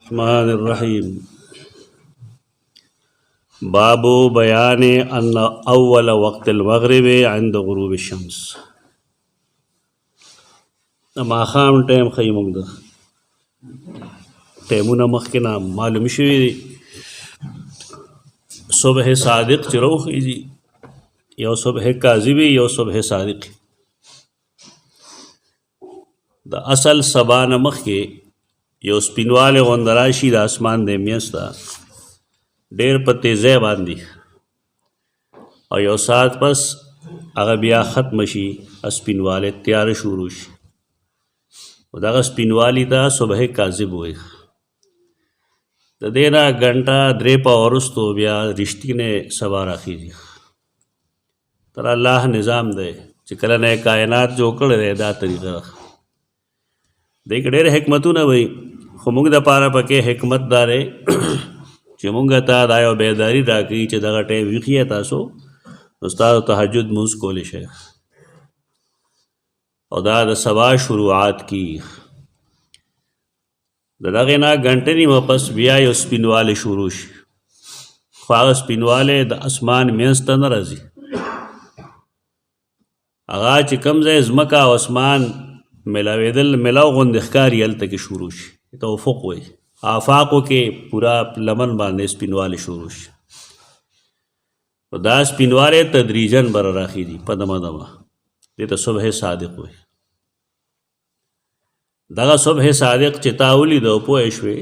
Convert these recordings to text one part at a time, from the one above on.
الرحمن الرحیم باب بیان ان اول وقت المغرب عند غروب الشمس ماښام ټیم ښیي موږ د ټیمونه مخکې نه معلوم شوي دي. صبح صادق چې راوخیږي یو صبح کاذب یو صبح صادق. د اصل سبا نه مخکې یو سپینواله غوندې راشي د اسمان د میاشت ته ډېر په تیزۍ باندې او یو ساعت پس هغه بیا ختم شي سپینواله تیار شروع شي او دغه سپینوالي ته صبح کاذب وایي. د دې نه ګنټه درې په وروستو بیا رښتینې سبا راخیږي. تر الله نظام دی چې کله نه کائنات جوړ کړی دی دا طریقه دې کې ډېر حکمتونه وایي خو موږ دپاره پکې حکمت دا دی چې موږ ته دا یو بیداري راکوي چې دغه ټیم ویښ یې تاسو نو ستاسو تهجد لمونځ کولی شئ او دا د سبا شروعات کی د دغې نه ګنټه نیمه پس بیا یو سپینوالی شروع شي خو هغه سپینوالی د اسمان منځ ته نه راځي. هغه چې کوم ځای ځمکه او اسمان ملاوېدل ملاو غوندې ښکاري هلته کې شروع شي ته افق وایي. آفاقو کې پورا لمن باندې سپینوالی شروع شي او دا سپینوالی تدریجن بره راخیږي په دمه دمه دې ته صبح صادق وایي. دغه صبح صادق چې تا ولیده او پوه شوې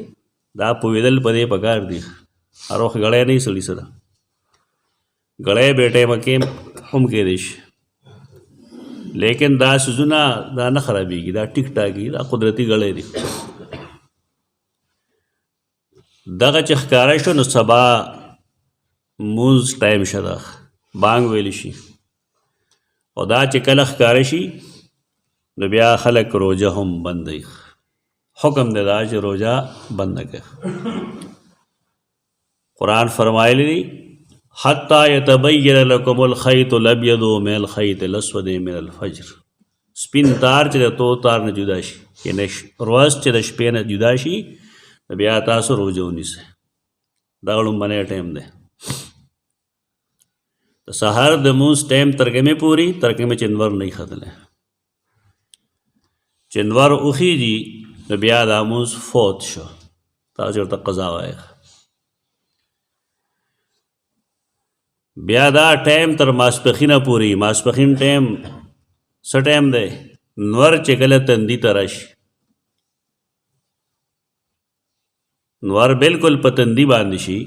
دا پوهېدل په دې پکار دي. هر وخت ګړی نه سړي سره ګړی بې ټایمه کې هم کېدی شي لیکن دا سیزونه دا نه خرابېږي دا ټیک ټاکي دا قدرتي ګړی دی. دغه چې ښکاره شو نو سبا مونځ ټایم شه ده بانګ ویلی شي او دا چې کله ښکاره شي نو بیا خلک روژه هم بندوي. حکم دی دا چې روژه بند نه کوي. قرآن فرمایلی دی حتی یتبین لکم الخیط الابیض من الخیط الاسود من الفجر. سپین تار چې د تور تار نه جدا شي یعنی ورځ چې د شپې نه جدا شي بیا تاسو روژه ونیسئ. دا لومړنی ټایم دی. د سهار د مونځ ټایم ترګمې پورې ترګمې چې انور نه ختلی چې انور وخیږي نو بیا دا مونځ فوت شو تاسو ورته قضا وایي. بیا دا ټایم تر ماسپښینه پورې ماسپښین ټایم څه ټایم دی نور چې کله تندي ته راشي نور بالکل په تندي باندې شي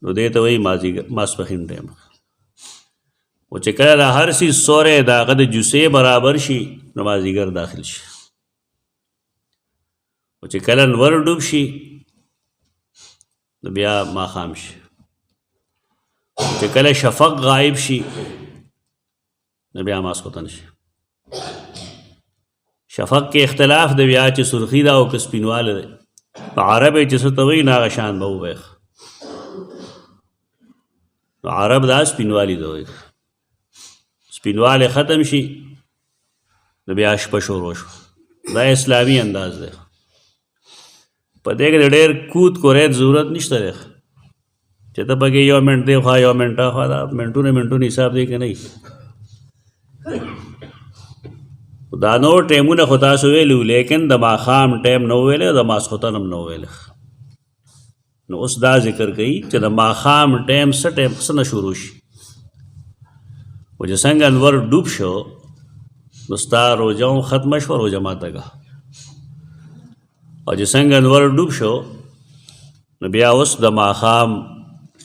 نو دې ته وایي ماسپښین ټایم. او چې کله د هر څیز سوری د هغه د جوسې برابر شي نو مازدیګر داخل شي. او چې کله نور ډوب شي نو بیا ماښام شي. چې کله شفق غایب شي نو بیا ماسخوتن شي. شفق کې اختلاف دی بیا چې سرخي ده او که سپینواله دی. په عرب چې څه ته وایي نو هغه شان به ووایي. نو عرب دا سپینوالي ته وایي. سپینوالی ختم شي نو بیا شپه شروع شو. دا اسلامي انداز دی. په دې کې د ډېر کود کورید ضرورت نشته دی چې ته پکې یو منټ دی خوا یو منټ خوا دا منټونه حساب دی که نه. دا نور ټایمونه خو تاسو ویلي لیکن د ماښام ټایم نه وویلی د ماسخوتن هم نه وویلی. نو اوس دا ذکر کوي چې د ماښام ټایم څه نه شروع شي او چې څنګه انور ډوب شو نو ستا روژه هم ختمه شوه روژه ماته کړه. او چې څنګه انور ډوب شو نو بیا اوس د ماښام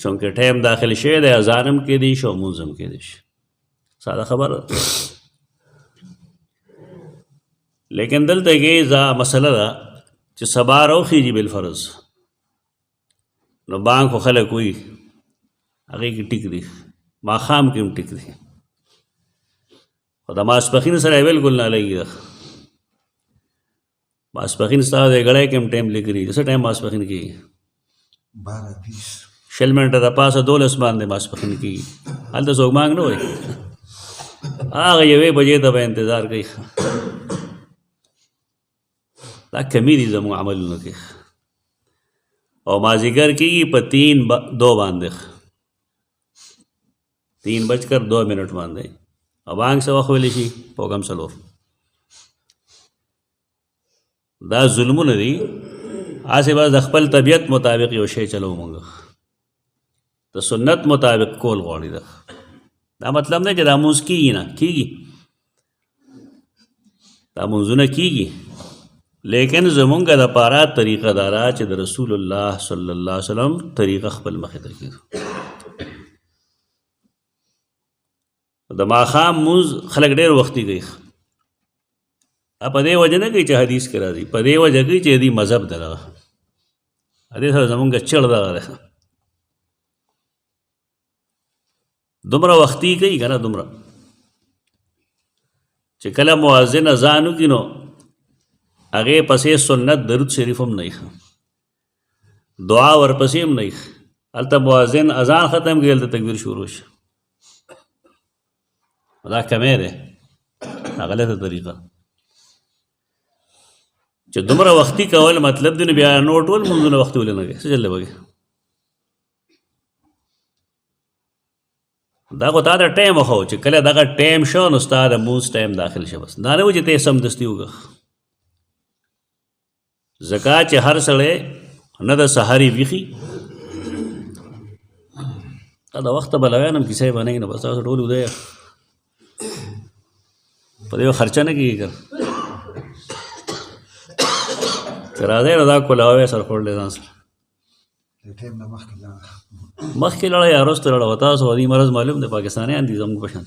چونکې ټایم داخل شوی دی اذان هم کېدی شي او مونځ هم کېدی شي. ساده خبره لیکن دلته کې دا مسله ده چې سبا راوخیږي بالفرض نو بانک خو خلک وایي هغې کې ټیک دی ماښام کې هم ټیک دی خو د ماسپښین سره یې بالکل نه لګي. ماسپښین ستا د ګړی کې هم ټایم لیکلي څه ټایم ماسپښین کېږي 12:20 شل منټه د پاسه 12 باندې ماسپښین کېږي. هلته څوک مانګ نه وایي هغه یوې بجې ته به انتظار کوي. دا کمی دي زموږ عملونو کې. او مازدیګر کېږي په 3:02 باندې 3:02 باندې او بانګ څه وخت ویلی شي په کم 4. دا ظلمونه دي. هسې بس د خپل طبیعت مطابق یو شی چلو مونږ د سنت مطابق کول غواړي. دا مطلب نه چې دا مونځ کېږي نه کېږي، دا مونځونه کېږي، لیکن زمونږ د پاره طریقه دارا چې د رسول الله صلی الله علیه وسلم طریقه خپل مخې ته کېږي. د ماښام مونځ خلک ډېر وختي کوي. په دې وجه نه کوي چې حدیث کې راځي، په دې وجه کوي چې دې مذهب ده. دغه حدیث سره زمونږ چړ دغه دی، دومره وختي کوي که نه، دومره چې کله مؤذن اذان وکړي نو هغې پسې سنت درود شریف هم نه وي، دعا ورپسې هم نه وي. هلته مؤذن اذان ختم کړي، هلته تکبیر شروع شي. دا کمی دی، دا غلطه طریقه چې دومره وختي کول مطلب دی نو بیا نور ټول مونځونه وختي ولې نه کوي، څه چل دی پکې؟ دا خو تا د ټایم وښو چې کله دغه ټایم شو نو ستا د مونځ ټایم داخل شه. بس دا نه و چې ته یې سمدستي وکړه. ځکه چې هر سړی نه د سهاري ویښي، دا د وخته به لویانم کیسه یې بنوي نو بس تاسو ټول ودی په دې خرچه نه کېږي که چې راځئ نو دا کولاوی سر خوړلی ځان سره مخکې لړه یا وروسته لړه و. تاسو دې مرض معلوم دی، پاکستانیان دي زموږ په شان.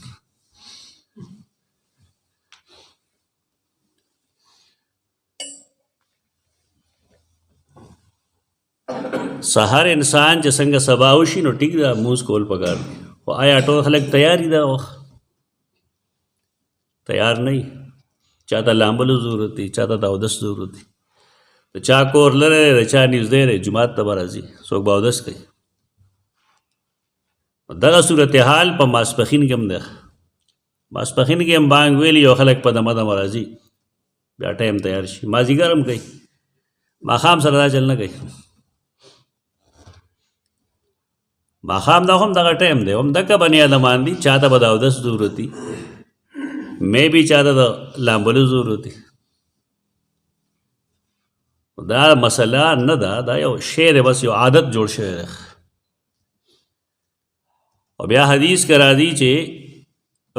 سهار انسان چې څنګه سبا وشي نو ټیک ده مونځ کول پکار دي، خو آیا ټول خلک تیار دي؟ دا وخت تیار نه وي. چاته لامبلو ضرورت دی، چاته د اودس ضرورت دی، د چا کور لرې د چا نږدې دی، جومات ته به راځي، څوک به اودس کوي. دغه صورتحال په ماسپښین کې هم دی. ماسپښین کې هم بانګ ویلي یو خلک په دمه دمه راځي، بیا ټایم تیار شي. مازدیګر هم کوي، ماښام سره دا چل نه کوي. ماښام دا هم دغه ټایم دی، هم دغه بني ادمان دي، چاته به د اودس ضرورت دی، مې بي چاته د لامبلو ضرورت دی. دا مسله نه ده، دا یو شی دی، بس یو عادت جوړ شوی دی. او بیا حدیث کې راځي چې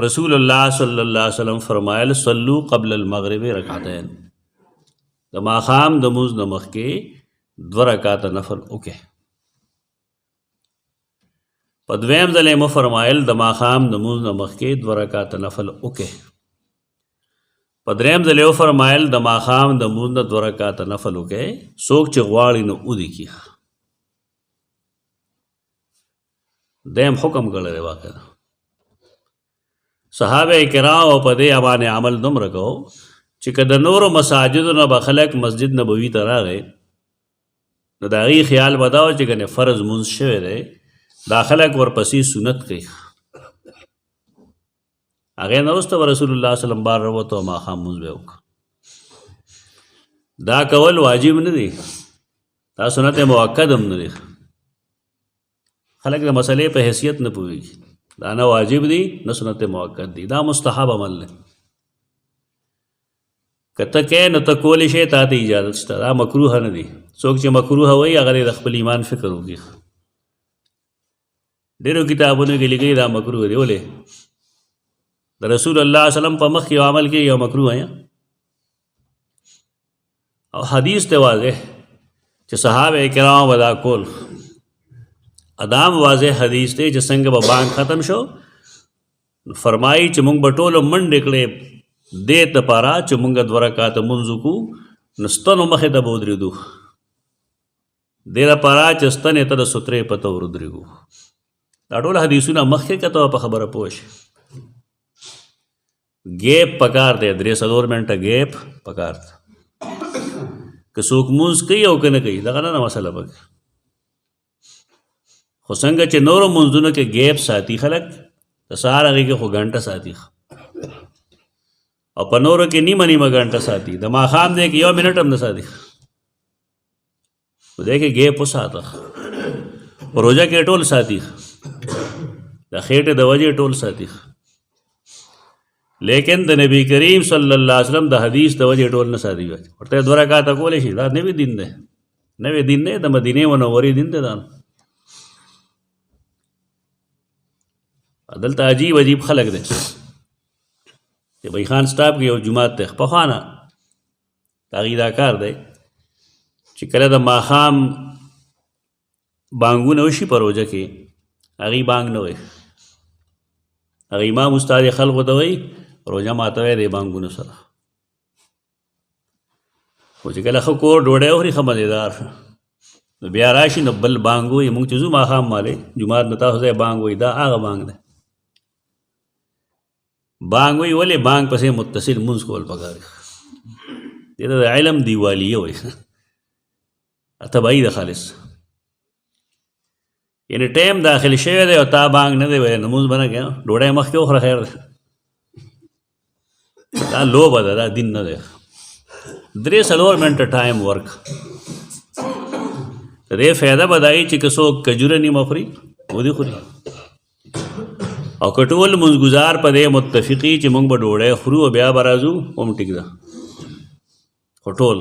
رسول الله صلی الله علیه وسلم فرمایل صلو قبل المغرب رکعتین، د ماښام د مونځ نه مخکې 2 رکعاته نفل وکړئ. په دویم ځل یې مو فرمایل د ماښام د مونځ نه مخکې 2 رکعاته نفل وکړئ. په دریم ځل یې وفرمایل د ماښام د مونځ نه 2 رکعاته نفل وکړئ، څوک چې غواړي نو ودې کړي. دیم حکم کړی دی واقع. صحابه کرام په دې باندې عمل دومره کو چې که د نورو مساجدو نه به خلک مسجد نبوي ته راغی نو د هغې خیال به دا و چې ګنې فرض مونځ شوی دی، دا خلک ورپسې سنت کوي. هغې نه وروسته به رسول الله صلی الله علیه وسلم بار راووت او ماښام مونځ به یې وکړه. دا کول واجب نه دی، دا سنت مؤکد هم نه دی. خلک د مسلې په حیثیت نه پوهېږي. دا نه واجب دی نه سنت مؤکد دی، دا مستحب عمل دی. که ته کوې نو ته کولی شې، تا ته اجازت شته. دا مکروه نه دی. څوک چې مکروه وایي هغه د خپل ایمان فکر وکړي. ډېرو کتابونو کې لیکلي دا مکروه دی. ولې؟ د رسول الله صلی الله علیه وسلم په مخ کې عمل کې یو مکروه ہے، او حدیث ته واضح چې صحابه کرام ودا کول. ادام واضح حدیث ته چې څنګه به بانګ ختم شو فرمایي چې مونږ به ټولو منډې کړې دې دپاره چې مونږ 2 رکعاته مونځ وکړو، نو ستنو مخې ته به ودرېدو، دې دپاره چې ستنې ته د سترې پته ور ودرېږو. دا ټول حدیثونه مخکې کته په خبره پوه شي. گیپ پکار دی، 3-4 منټه گیپ پکار دی. که څوک مونځ کوي او که نه کوي دغه نه مسله پکې. خو څنګه چې نورو مونځونو کې گیپ ساتي خلک، د سهار هغې کې خو ګنټه ساتي، او په نورو کې نیمه نیمه ګنټه ساتي، د ماښام دی کې 1 منټ هم نه ساتي. خدای کې ګیپ وساته روزه کې ټول ساتي د خېټې د وجې ټول ساتي لیکن د نبی کریم صلی الله علیه وسلم د حدیث د وجې ټول نه ساتي ورته 2 رکعاته کولی شي دا نوی دین دی نوی دین نه د مدینې منورې دین دی دا دلته عجیب عجیب خلق دی چې بھائی خان سټاپ کې یو جماعت ته پخوانه هغې دا کار دی چې کله د ماښام بانګونه وشي په روژه کې هغې بانګ نه وایي هغه امام استاد خلقو ته وایي روژه ماتوی دی بانګونو سره خو چې کله ښه کور ډوډۍ وخوري ښه مزېدار نو بیا راشي نو بل بانګ وایي مونږ چې ځو ماښام مالې جومات نه تاسو ځای بانګ وایي دا هغه بانګ دی بانګ وایي ولې بانګ پسې متصل مونځ کول پکار دی دې ته د علم دیوالیه وایي تبعی د خالص یعنی ټیم داخل شوی دی او تا بانګ نه دی ویلی لمونځ به نه کوې ډوډۍ مخکې وخوره خیر دی دا لوبه ده دا دین نه دی 3-4 منټه ټایم ورک د دې فایده به دا وي چې که څوک کجوره نیمه خوري ودې خوري او که ټول لمونځګزار په دې متفقي چې موږ به ډوډۍ خورو او بیا به راځو هم ټیک ده خو ټول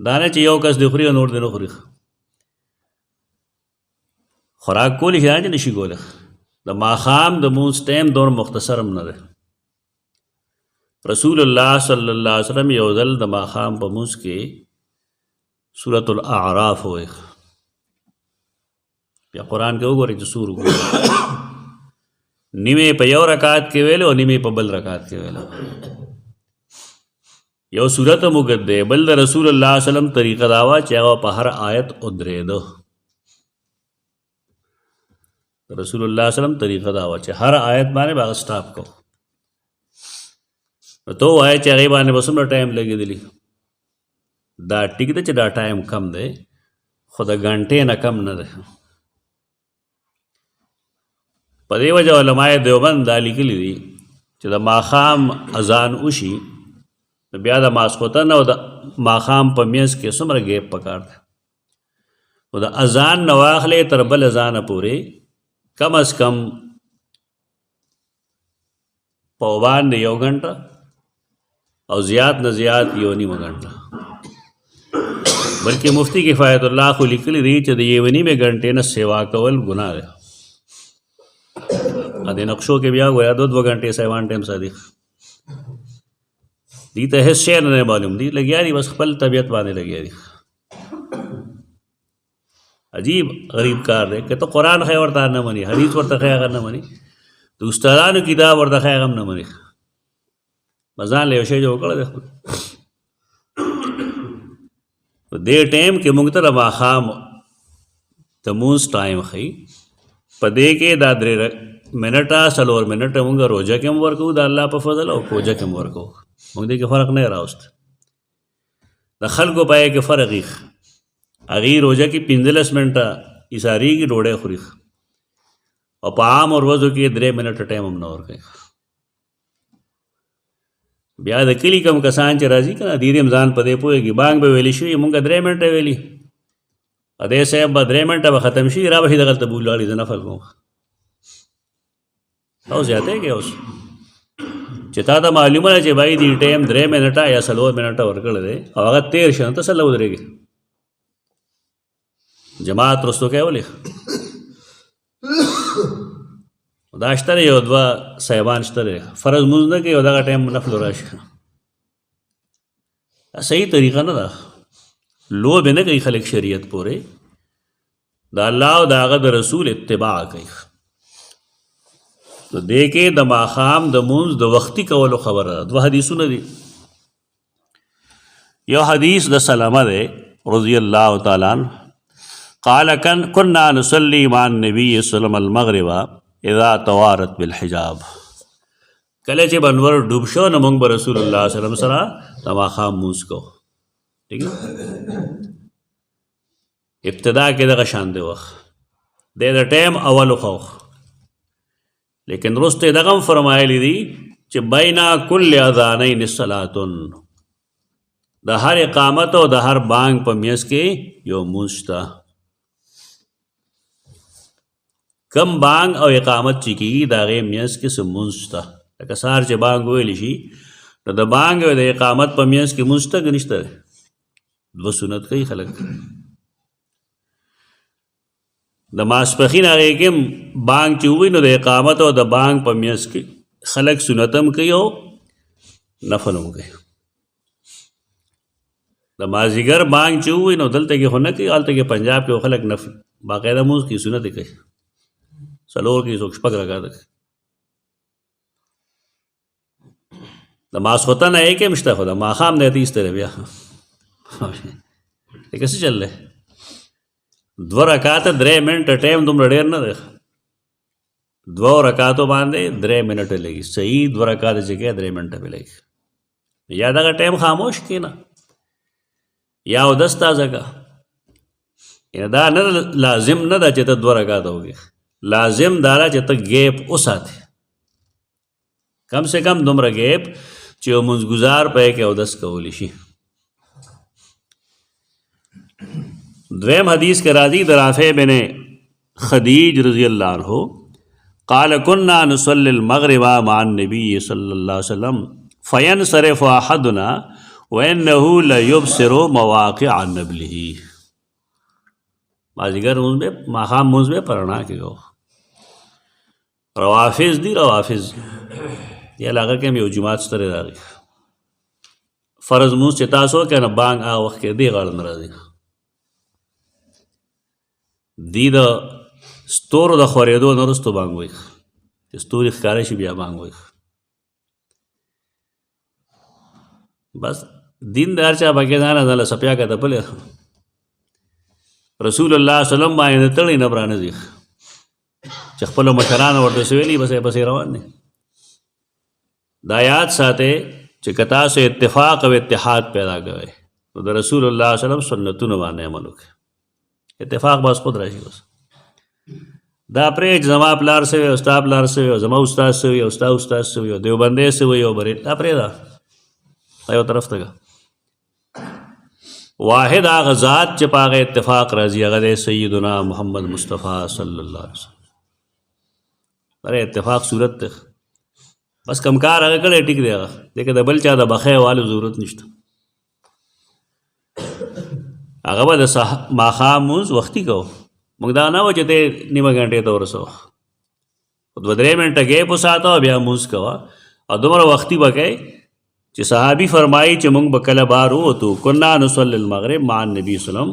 دا نه چې یو کس دې خوري او نور دې نه خوري خوراک کولی شي چې نشي کولی د ماښام د مونځ ټایم دور مختصر هم نه دی رسول الله صلی الله علیه وسلم یو ځل د ماښام په مونځ کې سورة الاعراف وایي بیا قرآن کې وګورئ چې سور وګورئ نیمې په یو رکعت کې ویلو او نیمې په بل رکعت کې ویلو یو صورت مګد دی بل د رسول الله صلی الله علیه وسلم طریقه دا وه چې هغه په هر آیت ودرېده رسول الله صلی الله علیه وسلم طریقه دا وه چې هر آیت باندې به هغه سټاپ کو تو وایه چې هغې باندې به څومره ټایم لګېدلي دا ټیک ده چې دا ټایم کم دی خو د ګنټې نه کم نه دی په دې وجه علماء دیوبند دا لیکلي دي چې د ماښام اذان وشي نو بیا د ماسخوتن او د ماښام په منځ کې څومره ګیپ پکار دی نو د اذان نه واخلې تر بل اذانه پورې کم از کم په باندې 1 غنټه او زیات نه زیات 1.5 غنټه بلکې مفتی کفایت الله خو لیکلی دی چې د 1.5 غنټې نه سیوا کول ګناه دی ا دې نقشو کې بیا ګویا 2 غنټې سیوان ټایم صادق دي ته هیڅ شی نه معلوم دي لګیا دي بس خپل طبیعت باندې لګیا دي عجیب غریب کار دی که ته قرآن خی ورته نه مني حدیث ورته خی هغه نه مني د استادانو کتاب ورته خی هغه هم نه مني ځان له یو شی جوړ کړی دی په دې ټایم کې موږ ته د ماښام د مونځ ټایم ښیي په دې کې دا 3 منټه 4 منټه موږ روژه کې هم ورکوو د الله په فضل او کوجه کې هم ورکوو موږ دې کې فرق نه راوست د خلکو پای کې فرق یې هغې روژه کې 15 منټه ایساریږي ډوډۍ خوري او په عام ورځو کې 3 منټه ټایم هم نه ورکوي بیا د کلي کم کسان چې راځي که نه دې هم ځان په دې پوهېږي بانګ به ویلې شوي مونږ 3 منټه ویلي ادې صاحب به 3 منټه به ختم شي را به شي دغلته به ولاړي د نفل کوم او زیاته کې اوس چې تا ته معلومه ده چې بھائی دې ټایم 3 منټه یا 4 منټه ورکړی دی او هغه تېر شي نو ته څه له ودرېږي جماعت رستو کوي ولې دا شته یو 2 صاحبان شته فرض مونځ نه کوي او دغه ټایم نفل راشي صحیح طریقه نه ده لوبې نه کوي خلک شریعت پورې د الله او د هغه د رسول اتباع کوي نو دې کې د ماښام د مونځ د وختي کولو خبره ده 2 حدیثونه دي یو حدیث د سلمه دی رضی الله تعالی عنہ قال كنا نصلي مع النبي صلى الله عليه وسلم المغرب اذا توارت بالحجاب کله چې بنور ډوب شو نو موږ به رسول الله صلی الله علیه وسلم سره د ماښام مونځ کوو ٹھیک ہے ابتدا کې دغه شان دی وخت د ټایم اول خو لیکن رسته دغه فرمایلی دي چې بینا کل اذانین صلاتن د هر اقامت او د هر بانګ په میس کې یو مونځ شته. کم بانګ او اقامت چې کېږي د هغې میس کې څه مونځ شته. لکه سهار چې بانګ ویلی شي نو د بانګ او د اقامت په میس کې مونځ شته که نشته دی؟ دوه سنت کوي خلک. د ماسپښین هغې کې بانګ چې ووایي نو د اقامت او د بانګ په میس کې خلک سنت هم کوي او نفل هم کوي. د مازدیګر بانګ چې ووایي نو دلته کې خو نه کوي، هلته کې پنجاب کې خلک نفل باقاعده مونځ کوي، سنت یې کوي، څلور کوي، څوک شپږ رکعته کوي. د ماسخوتن یې کې هم شته، خو د ماښام دی ته ایستلی بیا لکه څه چل دی 2 رکعته 3 منټه ټایم دومره ډېر نه دی. 2 رکعتو باندې 3 منټه لګي. صحیح 2 رکعته چې کوي 3 منټه پې لګي. یا دغه ټایم خاموش کښېنه یا اودس تازه کا. دا نه لازم نه ده چې ته 2 رکعته وکړې، لازم دا ده چې ته ګیپ وساتې، کم سے کم دومره ګیپ چې یو مونځګزار پې کې اودس کولی شي. دویم حدیث کے راضی در رافع بن خدیج رضی اللہ عنہ قال كنا نصلي المغرب مع النبي صلی اللہ علیہ وسلم فينصرف احدنا وانه ليبصر مواقع نبله. مازدیګر مونځ به ماښام مونځ به پرنا کې گو روافظ دی، روافظ یا هغه کې یو جماعت ستره راغی فرض مونځ چې تاسو کې نه بانګ هغه وخت کې دی غاړه نه راځي. دی د ستورو د خورېدو نه وروسته بانګ وایي، چې ستوري ښکاره شي بیا بانګ وایي. بس دین د هر چا پکې ځانه ځله سپیا که تپلې رسول الله صلی الله علیه وسلم باندې تړی نه برانځي چې خپلو مشرانو ورته څه ویلي بس یې پسې روان دی. دا یاد ساتئ چې که تاسو اتفاق او اتحاد پیدا کوئ نو د رسول الله صلی الله علیه وسلم سنتونو باندې عمل وکړئ. اتفاق بس خود راشي. بس دا پرې زما پلار سوی او ستا پلار سوی او زما استاد سوی او ستا استاد سوی او دیوبندی سوی او بریل، دا پرې ده دا یو طرف ته که واحد هغه ذات چې په هغه اتفاق راځي هغه دی سیدنا محمد مصطفی صلی الله علیه وسلم. ارے اتفاق صورت ده بس کمکار هغه کړی ټیک دی، هغه دی که د بل چا د بخۍ والو ضرورت نشته. هغه به د ماښام مونځ وختي کوو، موږ دا نه و چې ته نیمه ګنټې ته ورسوه، 2-3 منټه ګیپ وساته بیا مونځ کوه او دومره وختي به کوې چې صحابي فرمایي چې موږ به کله بار ووتو کنا نصلي المغرب مع النبي صلی الله علیه وسلم،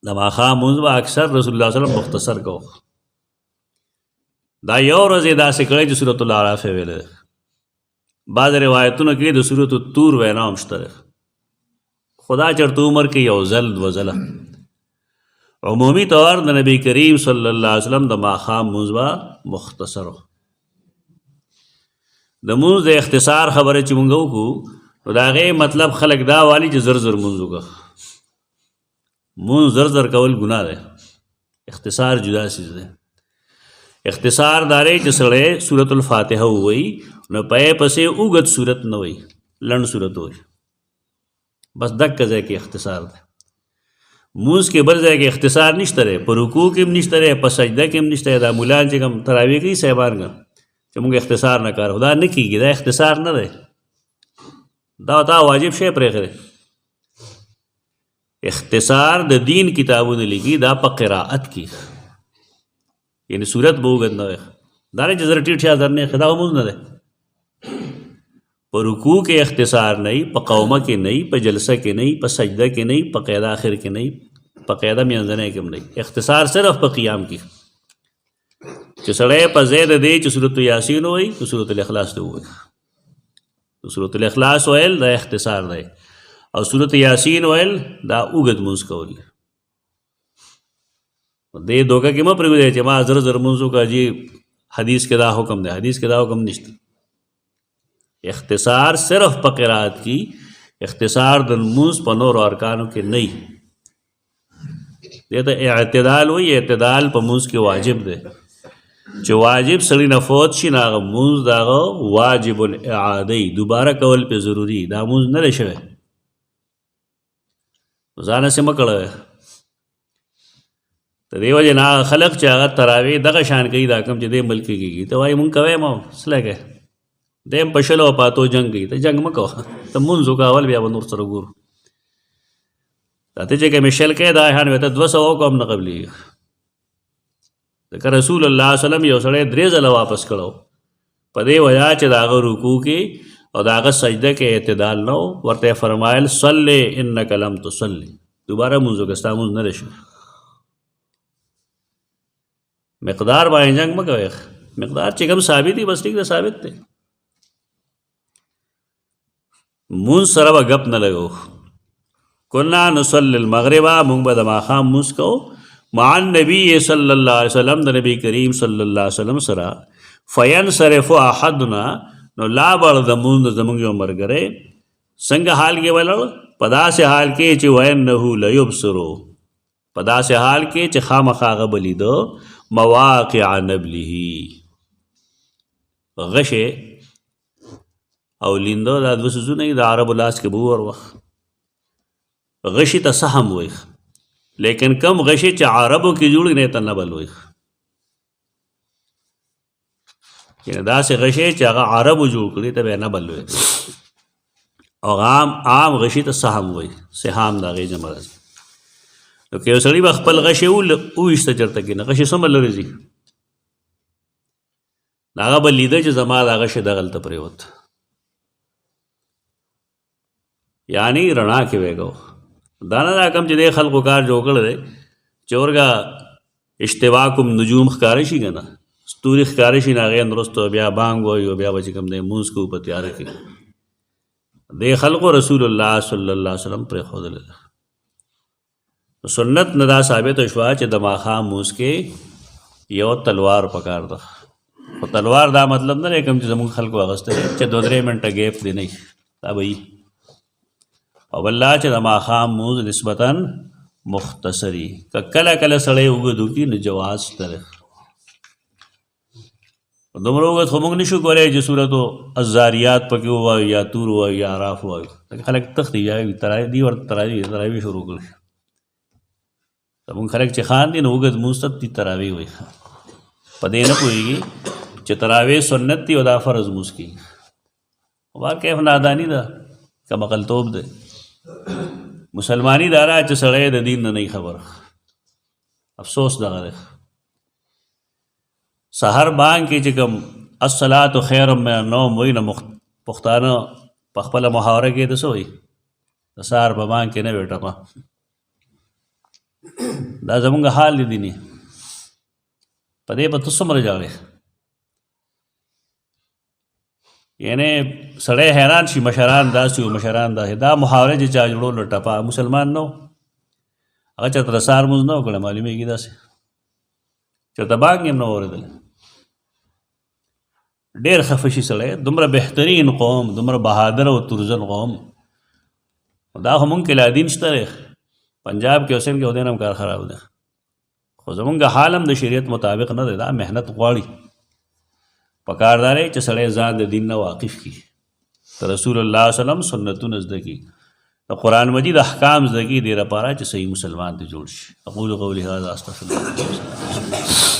د ماښام مونځ به اکثر رسول الله صلی الله علیه وسلم مختصر کوو. دا یو ورځ یې داسې کړی چې سورة الاعراف یې ویلی. بعض روایتونو کې د سورة الطور وینا هم شته ده، خدا چرته عمر کې یو ځل 2 ځله. عمومي طور د نبی کریم صلی الله علیه وسلم د ماښام مونځ به مختصر و. د مونځ د اختصار خبره چې مونږ وکړو نو د هغې مطلب خلک دا والي چې زر زر مونځ وکړه. مونځ زر زر کول ګناه دی، اختصار جدا چیز دی. اختصار دا دی چې سړی سورة الفاتحه ووایي نو پې پسې اوږد صورت نه وایي، لنډ صورت وایي. بس دک ځای کې اختصار دی. مونځ کې بل ځای کې اختصار نشته دی، په رکوع کې هم نشته دی، په سجده کې هم نشته دی. دا مولان چې کوم تراویح کوي صاحبان کوم چې موږ اختصار نه کار دا نه کېږي، دا اختصار نه دی، دا تا واجب شی پرېښی. اختصار د دین کتابونه لیکي دا په قرائت کې، یعنی صورت به اوږد نه وي. دا نه چې زر ټیټ شه زر نه دا مونځ نه دی. په رکوع کې اختصار نه وي، په قومه کې نه وي، په جلسه کې نه وي، په سجده کې نه وي، په قیده آخر کې نه وي، په قیده منځنۍ کې هم نه وي. اختصار صرف په قیام کې چې سړی په ځای د دې چې سورة یاسین ووایي نو سورة الاخلاص ته ووایي. نو سورة الاخلاص ویل دا اختصار دی او سورة یاسین ویل دا اوږد مونځ کول. دې دوکه کې مه پرېږدئ چې ما زر زر مونځ وکړه جي حدیث کې دا حکم دی، حدیث کې دا حکم نشته. اختصار صرف په قرائت کی، اختصار د لمونځ په نورو ارکانو کې نه وي. دې ته اعتدال وایي. اعتدال په مونځ کې واجب دی. چې واجب سړی نه فوت شي نو هغه مونځ د هغه واجب الاعاده دوباره کول پې ضروري. دا مونځ نه دی شوی ځان سم کړه ته دیو جنا خلق چې هغه تراوی دغه شان کوي دا کم چې د ملک کېږي ته وای مونږ کوي مو سلګه دیم پښلو پاتو جنگ کوي ته جنگ مکو ته مونږ وکاول بیا نور سره ګور ته چې کې مشل کې دا هان وته 200 کوم نه قبلي ځکه رسول الله صلی الله علیه وسلم یو سره درې ځله واپس کړو په دې وجہ چې داغه رکوع کې او داغه سجده کې اعتدال نو ورته فرمایل صلی انک لم تصلی دوباره مونږ وکستا مونږ نه رشو مقدار باندې جنگ مکوي مقدار چې کوم ثابت دي بس ټیک ده ثابت دی مون سره غپ نه لګو کنا نصلی المغرب مونږ به د ماخام موس کو مع النبي صلی الله علیه وسلم د نبی کریم صلی الله علیه وسلم سره فینصرف احدنا نو لا بل د مون زمونږ یو مرګره څنګه حال کې ولړ پدا سے حال کې چې وینه لا یبصرو پدا سے حال کې چې خامخاغه بلیدو مواقع نبله غشه او لیندو دا دو سوزونه دا عرب لاس کې بور وخ غشی ته سهم وای لیکن کم غشی چې عربو کې جوړ نه ته نه بل وای کله دا سه غشی چې هغه عربو جوړ کړی ته نه بل وای او عام غشی ته سهم وای سهام دا غي جمع راځي نو که یو سړي به خپل غشی وویسته چېرته کې نه غشی څومره لرې ځي هغه به لیده چې زما دا غشی دغلته پرېوت یعنی رڼا کې ویګو دا نه دا کم چې د خلکو کار جوړ کړی دی چې ورګه اشتباکم نجوم ښکاره شي که نه ستوري ښکاره شي نه هغې وروسته بیا بانګ وایي او بیا به چې کوم دی مونځ کوو په تیاره کې دې خلکو رسول الله صلی الله علیه وسلم پرېښودلی ده سنت نه دا ثابت شوه چې د ماښام مونځ کې یو تلوار پکار ده خو تلوار دا مطلب نه دی کوم چې زموږ خلکو اخیستی دی چې 2-3 منټه ګیپ دی نه دا به او بل چې د ماښام مونځ نسبتاً مختصري که کله کله سړی اوږد وکړي نو جواز شته دی دومره اوږد خو موږ نشو کولی چې صورتو الزاریات پکې ووایو یا تور ووایو یا اعراف ووایو خلک تښتي یا دی ورته تراویح شروع کړي زمونږ خلک چې خان دي نو اوږد مونځ ته تراویح وایي په دې نه پوهېږي چې تراویح سنت دي او دا فرض مونځ کېږي بار کیف ناداني ده که مقلتوب دی مسلمانی دارا چې سړی د دین نه نه خبر افسوس دغه دی سحر بانګ کې چې کوم الصلاة خیر من النوم وایي نه پښتانه په خپله محاوره کې د څه وایي د سهار په بانګ کې نه وي ټپه دا زمونږ حال دی دیني په دې به ته څومره جاړې یعنی سړی حیران شي مشران داسې و مشران داسې دا محاوره چې چا جوړولو ټپه مسلمان نه و هغه چېرته د سهار مونځ نه وکړی معلومېږي داسې چېرته بانګ یې هم نه اورېدلی ډېر خفه شي سړی دومره بهترین قوم دومره بهادر او ترزن قوم دا خو مونږ کې لا دین شته دی پنجاب کې اوسین کې او دین هم کار خراب دی خو زمونږ حال هم د شریعت مطابق نه دی دا محنت غواړي پکار دا دی چې سړی ځان د دین نه واقف کړي د رسول الله صلی الله علیه وسلم سنتونه زده کړي د قرآن مجید احکام زده کړي دې لپاره چې صحیح مسلمان ته جوړ شي اقول قولي هذا استغفر الله